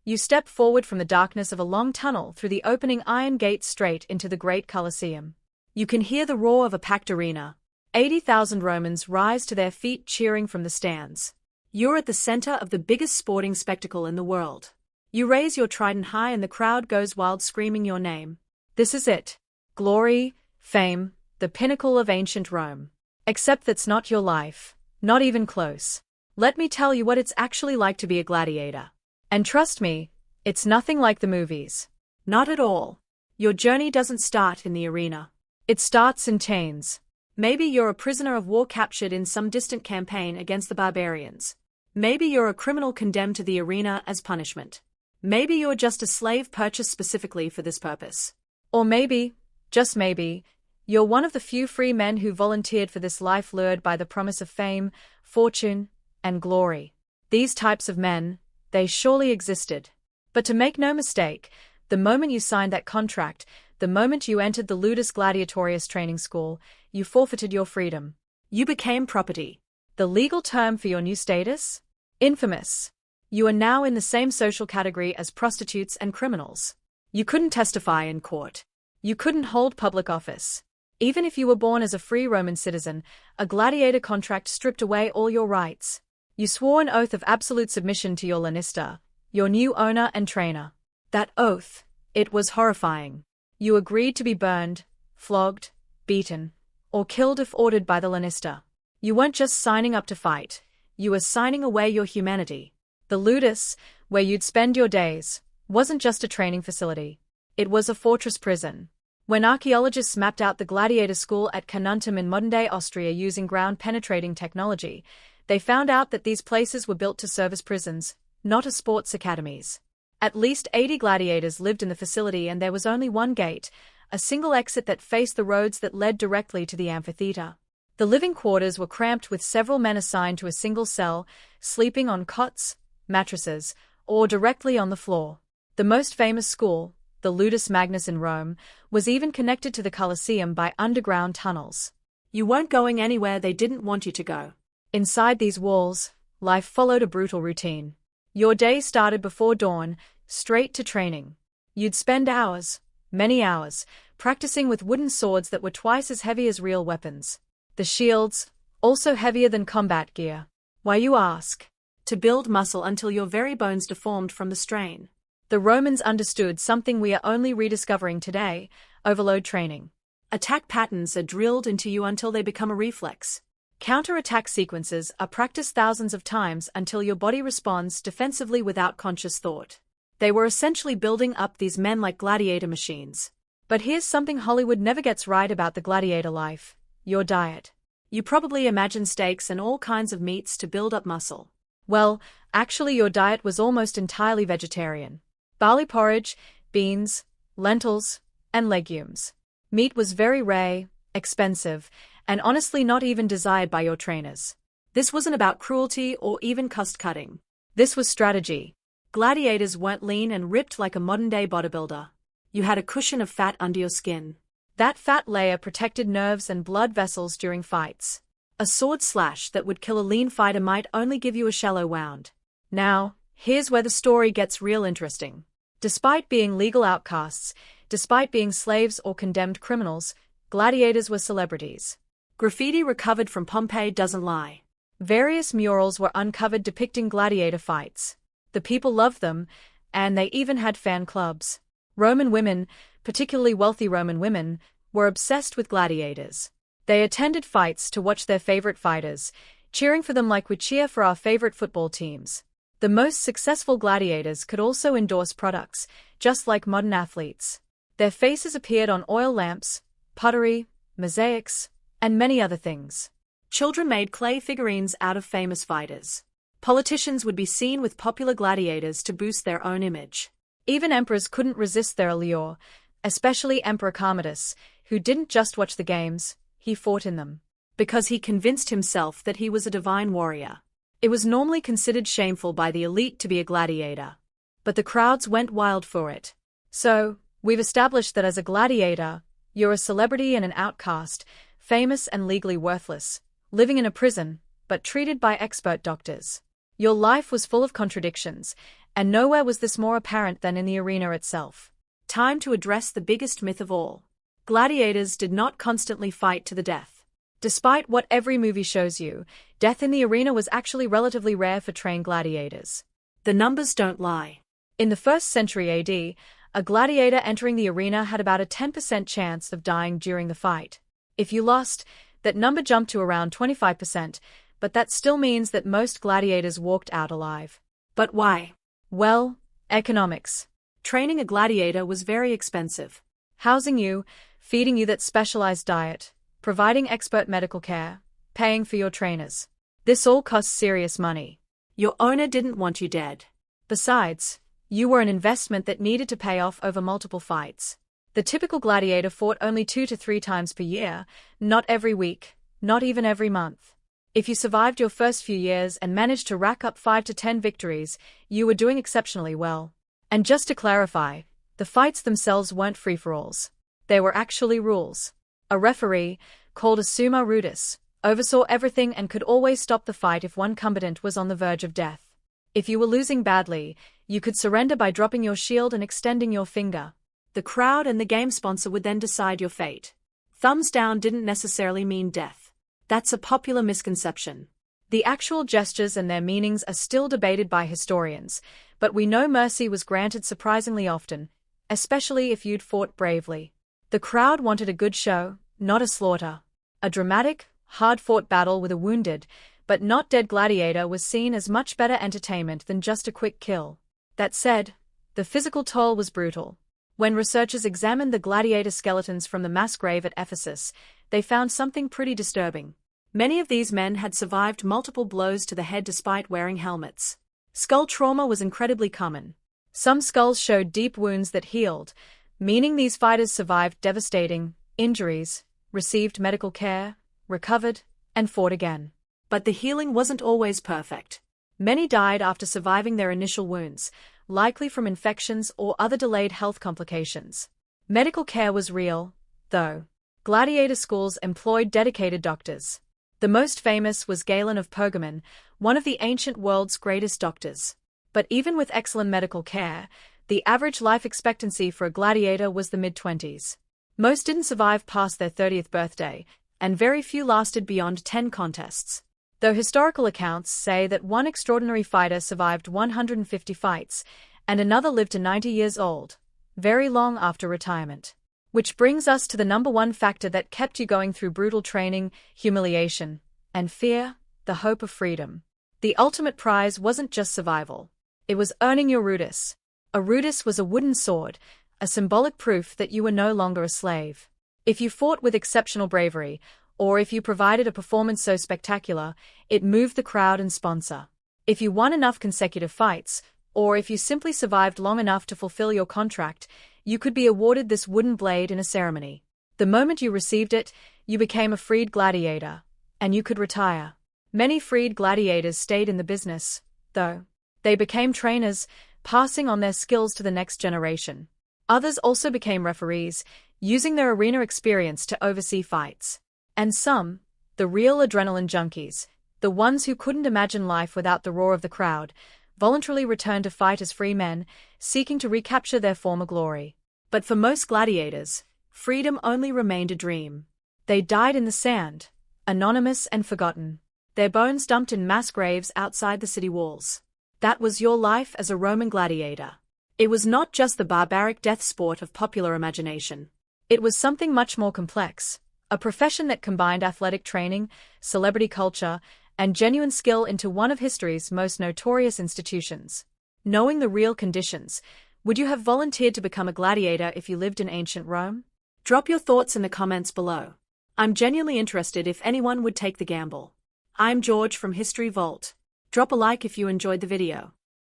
You step forward from the darkness of a long tunnel through the opening iron gate straight into the great Colosseum. You can hear the roar of a packed arena. 80,000 Romans rise to their feet cheering from the stands. You're at the center of the biggest sporting spectacle in the world. You raise your trident high and the crowd goes wild screaming your name. This is it. Glory, fame, the pinnacle of ancient Rome. Except that's not your life. Not even close. Let me tell you what it's actually like to be a gladiator. And trust me, it's nothing like the movies. Not at all. Your journey doesn't start in the arena. It starts in chains. Maybe you're a prisoner of war captured in some distant campaign against the barbarians. Maybe you're a criminal condemned to the arena as punishment. Maybe you're just a slave purchased specifically for this purpose. Or maybe, just maybe, you're one of the few free men who volunteered for this life lured by the promise of fame, fortune, and glory. These types of men, they surely existed. But to make no mistake, the moment you signed that contract, the moment you entered the Ludus Gladiatorius training school, you forfeited your freedom. You became property. The legal term for your new status? Infamous. You are now in the same social category as prostitutes and criminals. You couldn't testify in court. You couldn't hold public office. Even if you were born as a free Roman citizen, a gladiator contract stripped away all your rights. You swore an oath of absolute submission to your lanista, your new owner and trainer. That oath, it was horrifying. You agreed to be burned, flogged, beaten, or killed if ordered by the lanista. You weren't just signing up to fight, you were signing away your humanity. The Ludus, where you'd spend your days, wasn't just a training facility. It was a fortress prison. When archaeologists mapped out the gladiator school at Carnuntum in modern-day Austria using ground-penetrating technology, they found out that these places were built to serve as prisons, not as sports academies. At least 80 gladiators lived in the facility and there was only one gate, a single exit that faced the roads that led directly to the amphitheater. The living quarters were cramped with several men assigned to a single cell, sleeping on cots, mattresses, or directly on the floor. The most famous school, the Ludus Magnus in Rome, was even connected to the Colosseum by underground tunnels. You weren't going anywhere they didn't want you to go. Inside these walls, life followed a brutal routine. Your day started before dawn, straight to training. You'd spend hours, many hours, practicing with wooden swords that were twice as heavy as real weapons. The shields, also heavier than combat gear. Why, you ask? To build muscle until your very bones deformed from the strain. The Romans understood something we are only rediscovering today: overload training. Attack patterns are drilled into you until they become a reflex. Counter-attack sequences are practiced thousands of times until your body responds defensively without conscious thought. They were essentially building up these men like gladiator machines. But here's something Hollywood never gets right about the gladiator life: your diet. You probably imagine steaks and all kinds of meats to build up muscle. Well, actually your diet was almost entirely vegetarian. Barley porridge, beans, lentils, and legumes. Meat was very rare, expensive, and honestly not even desired by your trainers. This wasn't about cruelty or even cost cutting. This was strategy. Gladiators weren't lean and ripped like a modern-day bodybuilder. You had a cushion of fat under your skin. That fat layer protected nerves and blood vessels during fights. A sword slash that would kill a lean fighter might only give you a shallow wound. Now, here's where the story gets real interesting. Despite being legal outcasts, despite being slaves or condemned criminals, gladiators were celebrities. Graffiti recovered from Pompeii doesn't lie. Various murals were uncovered depicting gladiator fights. The people loved them, and they even had fan clubs. Roman women, particularly wealthy Roman women, were obsessed with gladiators. They attended fights to watch their favorite fighters, cheering for them like we cheer for our favorite football teams. The most successful gladiators could also endorse products, just like modern athletes. Their faces appeared on oil lamps, pottery, mosaics, and many other things. Children made clay figurines out of famous fighters. Politicians would be seen with popular gladiators to boost their own image. Even emperors couldn't resist their allure, especially Emperor Commodus, who didn't just watch the games, he fought in them. Because he convinced himself that he was a divine warrior. It was normally considered shameful by the elite to be a gladiator. But the crowds went wild for it. So, we've established that as a gladiator, you're a celebrity and an outcast, famous and legally worthless, living in a prison, but treated by expert doctors. Your life was full of contradictions, And nowhere was this more apparent than in the arena itself. Time to address the biggest myth of all. Gladiators did not constantly fight to the death. Despite what every movie shows you, death in the arena was actually relatively rare for trained gladiators. The numbers don't lie. In the 1st century AD, a gladiator entering the arena had about a 10% chance of dying during the fight. If you lost, that number jumped to around 25%, but that still means that most gladiators walked out alive. But why? Well, economics. Training a gladiator was very expensive. Housing you, feeding you that specialized diet, providing expert medical care, paying for your trainers. This all costs serious money. Your owner didn't want you dead. Besides, you were an investment that needed to pay off over multiple fights. The typical gladiator fought only 2 to 3 times per year, not every week, not even every month. If you survived your first few years and managed to rack up 5 to 10 victories, you were doing exceptionally well. And just to clarify, the fights themselves weren't free-for-alls. They were actually rules. A referee, called a summa rudis, oversaw everything and could always stop the fight if one combatant was on the verge of death. If you were losing badly, you could surrender by dropping your shield and extending your finger. The crowd and the game sponsor would then decide your fate. Thumbs down didn't necessarily mean death. That's a popular misconception. The actual gestures and their meanings are still debated by historians, but we know mercy was granted surprisingly often, especially if you'd fought bravely. The crowd wanted a good show, not a slaughter. A dramatic, hard-fought battle with a wounded, but not dead gladiator was seen as much better entertainment than just a quick kill. That said, the physical toll was brutal. When researchers examined the gladiator skeletons from the mass grave at Ephesus, they found something pretty disturbing. Many of these men had survived multiple blows to the head despite wearing helmets. Skull trauma was incredibly common. Some skulls showed deep wounds that healed, meaning these fighters survived devastating injuries, received medical care, recovered, and fought again. But the healing wasn't always perfect. Many died after surviving their initial wounds, likely from infections or other delayed health complications. Medical care was real, though. Gladiator schools employed dedicated doctors. The most famous was Galen of Pergamon, one of the ancient world's greatest doctors. But even with excellent medical care, the average life expectancy for a gladiator was the mid-20s. Most didn't survive past their 30th birthday, and very few lasted beyond 10 contests. Though historical accounts say that one extraordinary fighter survived 150 fights, and another lived to 90 years old, very long after retirement. Which brings us to the number one factor that kept you going through brutal training, humiliation, and fear, the hope of freedom. The ultimate prize wasn't just survival. It was earning your rudis. A rudis was a wooden sword, a symbolic proof that you were no longer a slave. If you fought with exceptional bravery, or if you provided a performance so spectacular, it moved the crowd and sponsor. If you won enough consecutive fights, or if you simply survived long enough to fulfill your contract, you could be awarded this wooden blade in a ceremony. The moment you received it, you became a freed gladiator, and you could retire. Many freed gladiators stayed in the business, though. They became trainers, passing on their skills to the next generation. Others also became referees, using their arena experience to oversee fights. And some, the real adrenaline junkies, the ones who couldn't imagine life without the roar of the crowd, voluntarily returned to fight as free men, seeking to recapture their former glory. But for most gladiators, freedom only remained a dream. They died in the sand, anonymous and forgotten, their bones dumped in mass graves outside the city walls. That was your life as a Roman gladiator. It was not just the barbaric death sport of popular imagination. It was something much more complex, a profession that combined athletic training, celebrity culture, and genuine skill into one of history's most notorious institutions. Knowing the real conditions, would you have volunteered to become a gladiator if you lived in ancient Rome? Drop your thoughts in the comments below. I'm genuinely interested if anyone would take the gamble. I'm George from History Vault. Drop a like if you enjoyed the video.